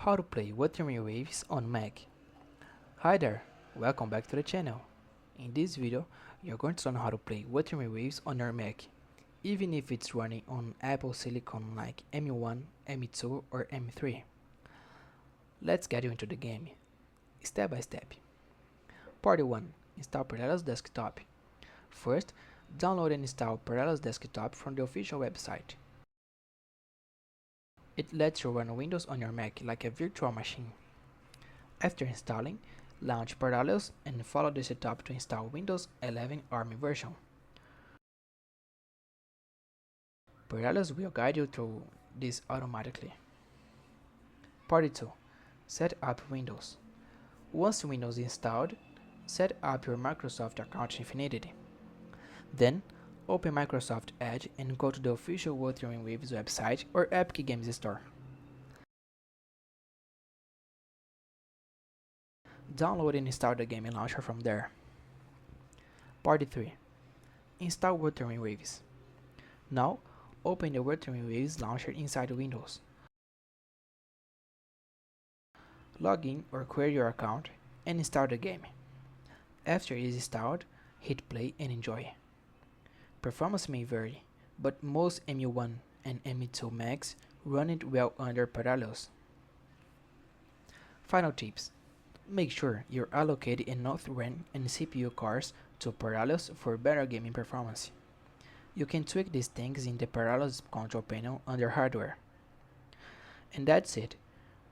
How to play Wuthering waves on Mac. Hi there, welcome back to the channel. In this video, you're going to learn how to play Wuthering waves on your Mac, even if it's running on Apple Silicon like M1, M2 or M3. Let's get you into the game, step by step. Part 1. Install Parallels Desktop. First, download and install Parallels Desktop from the official website. It lets you run Windows on your Mac like a virtual machine. After installing, launch Parallels and follow the setup to install Windows 11 ARM version. Parallels will guide you through this automatically. Part 2. Set up Windows. Once Windows is installed, set up your Microsoft account Infinity. Then, open Microsoft Edge and go to the official Wuthering Waves website or Epic Games Store. Download and install the game launcher from there. Part 3. Install Wuthering Waves. Now, open the Wuthering Waves launcher inside Windows. Log in or create your account and install the game. After it is installed, hit play and enjoy. Performance may vary, but most M1 and M2 Macs run it well under Parallels. Final tips. Make sure you allocate enough RAM and CPU cores to Parallels for better gaming performance. You can tweak these things in the Parallels control panel under Hardware. And that's it.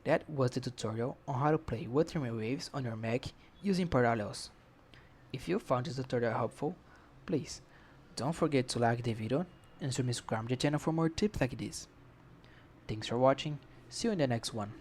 That was the tutorial on how to play Wuthering Waves on your Mac using Parallels. If you found this tutorial helpful, please don't forget to like the video and subscribe to the channel for more tips like this. Thanks for watching, see you in the next one.